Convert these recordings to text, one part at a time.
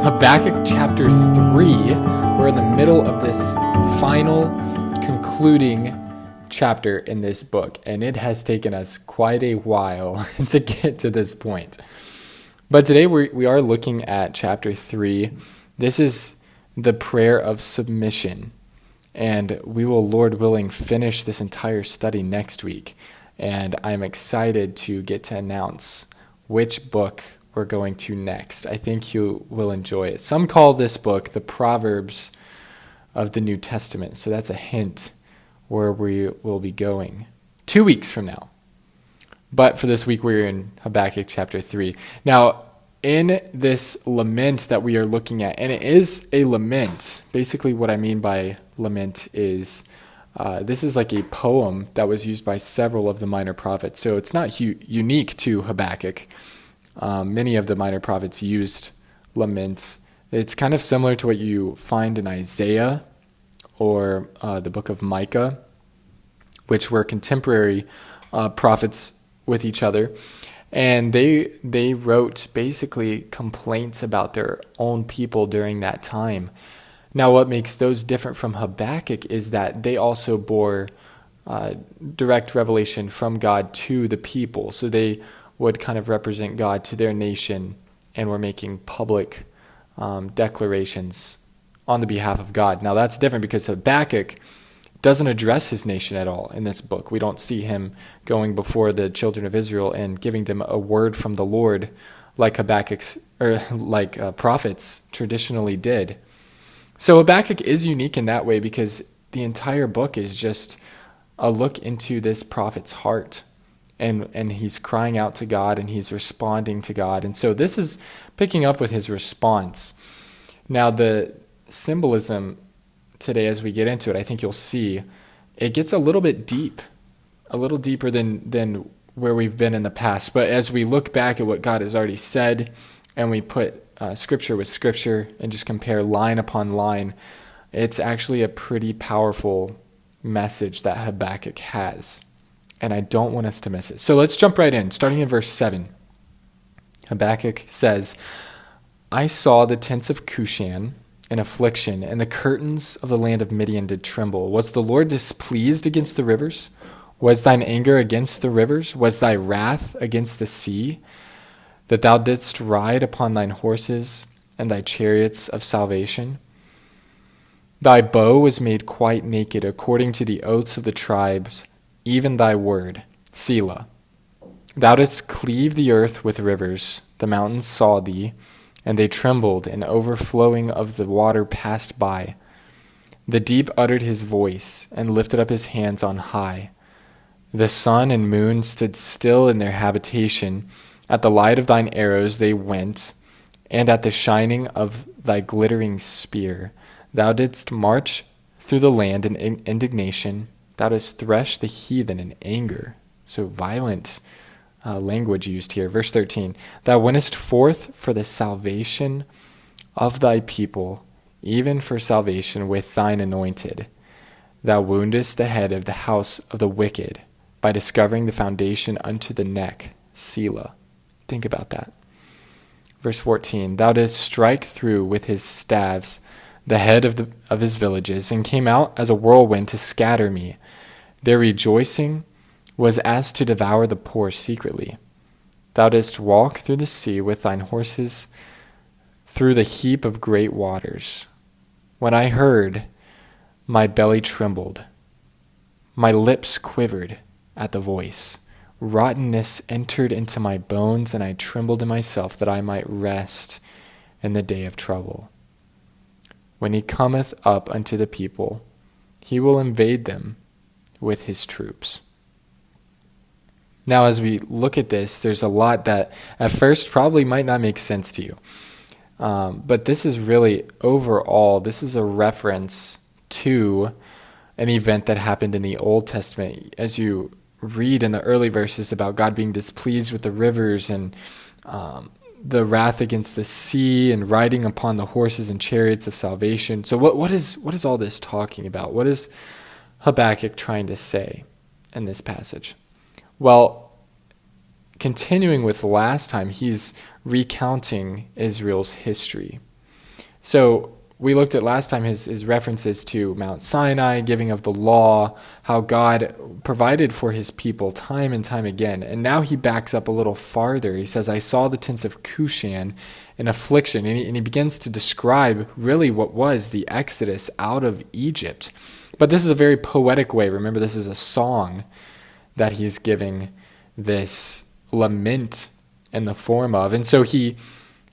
Habakkuk chapter 3. We're in the middle of this final concluding chapter in this book, and it has taken us quite a while to get to this point. But today we are looking at chapter 3. This is the prayer of submission, and we will, Lord willing, finish this entire study next week. And I'm excited to get to announce which book we're going to next. I think you will enjoy it. Some call this book the Proverbs of the New Testament. So that's a hint where we will be going 2 weeks from now. But for this week, we're in Habakkuk chapter 3. Now, in this lament that we are looking at, and it is a lament, basically what I mean by lament is this is like a poem that was used by several of the minor prophets. So it's not unique to Habakkuk. Many of the minor prophets used laments. It's kind of similar to what you find in Isaiah or the book of Micah, which were contemporary prophets with each other. And they wrote basically complaints about their own people during that time. Now, what makes those different from Habakkuk is that they also bore direct revelation from God to the people. So they would kind of represent God to their nation and were making public declarations on the behalf of God. Now, that's different because Habakkuk doesn't address his nation at all in this book. We don't see him going before the children of Israel and giving them a word from the Lord like prophets traditionally did. So Habakkuk is unique in that way because the entire book is just a look into this prophet's heart. And he's crying out to God and he's responding to God. And so this is picking up with his response. Now, the symbolism today, as we get into it, I think you'll see it gets a little bit deep, a little deeper than where we've been in the past. But as we look back at what God has already said and we put scripture with scripture and just compare line upon line, it's actually a pretty powerful message that Habakkuk has. And I don't want us to miss it. So let's jump right in, starting in verse 7. Habakkuk says, I saw the tents of Cushan in affliction, and the curtains of the land of Midian did tremble. Was the Lord displeased against the rivers? Was thine anger against the rivers? Was thy wrath against the sea? That thou didst ride upon thine horses and thy chariots of salvation? Thy bow was made quite naked according to the oaths of the tribes, even thy word, Selah. Thou didst cleave the earth with rivers. The mountains saw thee, and they trembled, and overflowing of the water passed by. The deep uttered his voice, and lifted up his hands on high. The sun and moon stood still in their habitation. At the light of thine arrows they went, and at the shining of thy glittering spear. Thou didst march through the land in indignation. Thou didst thresh the heathen in anger. So violent language used here. Verse 13. Thou wentest forth for the salvation of thy people, even for salvation with thine anointed. Thou woundest the head of the house of the wicked by discovering the foundation unto the neck. Selah. Think about that. Verse 14. Thou didst strike through with his staves the head of his villages, and came out as a whirlwind to scatter me. Their rejoicing was as to devour the poor secretly. Thou didst walk through the sea with thine horses, through the heap of great waters. When I heard, my belly trembled. My lips quivered at the voice. Rottenness entered into my bones, and I trembled in myself that I might rest in the day of trouble. When he cometh up unto the people, he will invade them with his troops. Now, as we look at this, there's a lot that at first probably might not make sense to you. But this is really, overall, this is a reference to an event that happened in the Old Testament. As you read in the early verses about God being displeased with the rivers and the wrath against the sea and riding upon the horses and chariots of salvation. So what is all this talking about? What is Habakkuk trying to say in this passage? Well, continuing with last time, he's recounting Israel's history. So we looked at last time his references to Mount Sinai, giving of the law, how God provided for his people time and time again. And now he backs up a little farther. He says, I saw the tents of Cushan in affliction. And he begins to describe really what was the exodus out of Egypt. But this is a very poetic way. Remember, this is a song that he's giving this lament in the form of. And so he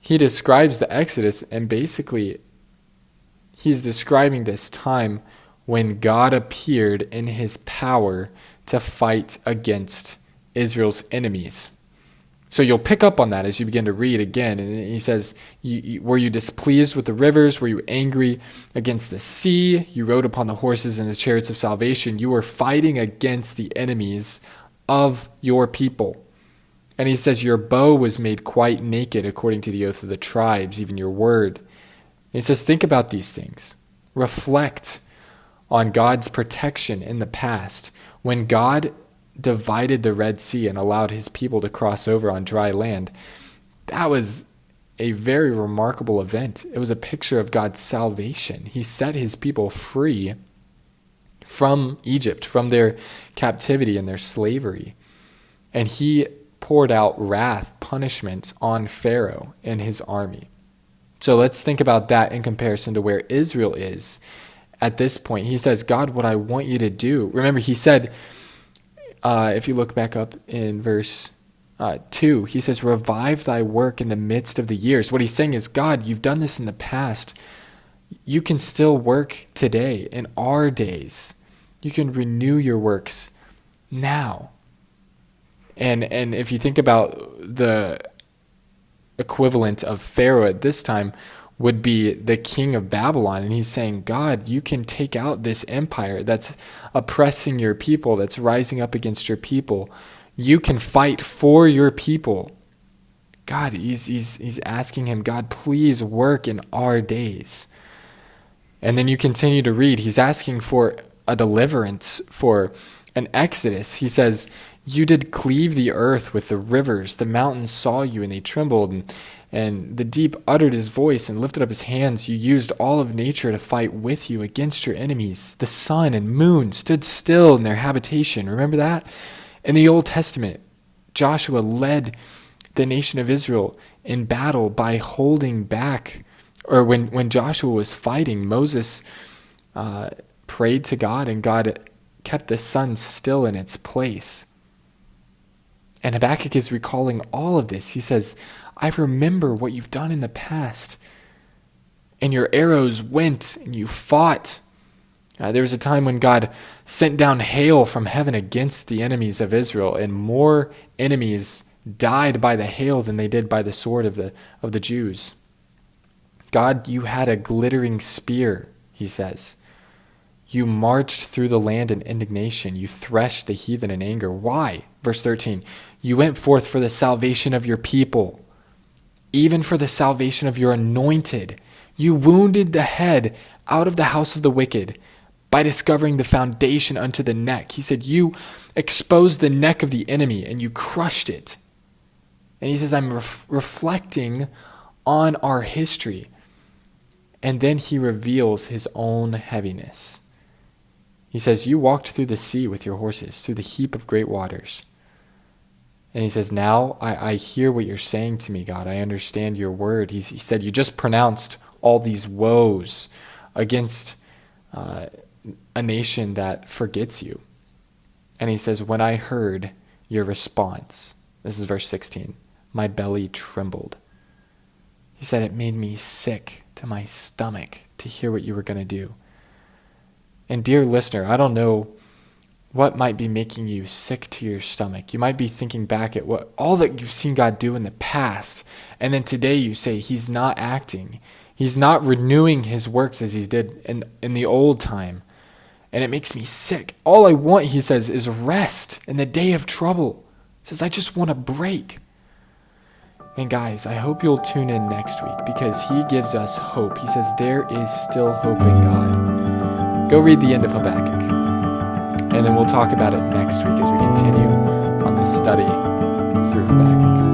describes the Exodus, and basically he's describing this time when God appeared in his power to fight against Israel's enemies. So you'll pick up on that as you begin to read again. And he says, were you displeased with the rivers? Were you angry against the sea? You rode upon the horses and the chariots of salvation. You were fighting against the enemies of your people. And he says, your bow was made quite naked according to the oath of the tribes, even your word. And he says, think about these things. Reflect on God's protection in the past. When God divided the Red Sea and allowed his people to cross over on dry land, that was a very remarkable event. It was a picture of God's salvation. He set his people free from Egypt, from their captivity and their slavery. And he poured out wrath, punishment on Pharaoh and his army. So let's think about that in comparison to where Israel is at this point. He says, God, what I want you to do. Remember, he said, if you look back up in verse 2, he says, revive thy work in the midst of the years. What he's saying is, God, you've done this in the past. You can still work today in our days. You can renew your works now. And if you think about the equivalent of Pharaoh at this time would be the king of Babylon. And he's saying, God, you can take out this empire that's oppressing your people, that's rising up against your people. You can fight for your people. God, he's asking him, God, please work in our days. And then you continue to read, he's asking for a deliverance, for an exodus. He says, you did cleave the earth with the rivers. The mountains saw you and they trembled, and the deep uttered his voice and lifted up his hands. You used all of nature to fight with you against your enemies. The sun and moon stood still in their habitation. Remember that? In the Old Testament, Joshua led the nation of Israel in battle by holding back, or when Joshua was fighting, Moses prayed to God, and God kept the sun still in its place. And Habakkuk is recalling all of this. He says, I remember what you've done in the past. And your arrows went and you fought. There was a time when God sent down hail from heaven against the enemies of Israel, and more enemies died by the hail than they did by the sword of the Jews. God, you had a glittering spear, he says. You marched through the land in indignation. You threshed the heathen in anger. Why? Verse 13, you went forth for the salvation of your people, even for the salvation of your anointed. You wounded the head out of the house of the wicked by discovering the foundation unto the neck. He said, you exposed the neck of the enemy and you crushed it. And he says, I'm reflecting on our history. And then he reveals his own heaviness. He says, you walked through the sea with your horses, through the heap of great waters. And he says, now I hear what you're saying to me, God. I understand your word. He said, you just pronounced all these woes against a nation that forgets you. And he says, when I heard your response, this is verse 16, my belly trembled. He said, it made me sick to my stomach to hear what you were going to do. And dear listener, I don't know what might be making you sick to your stomach. You might be thinking back at all that you've seen God do in the past, and then today you say he's not acting. He's not renewing his works as he did in the old time. And it makes me sick. All I want, he says, is rest in the day of trouble. He says, I just want a break. And guys, I hope you'll tune in next week because he gives us hope. He says there is still hope in God. Go read the end of Habakkuk. And then we'll talk about it next week as we continue on this study through Habakkuk.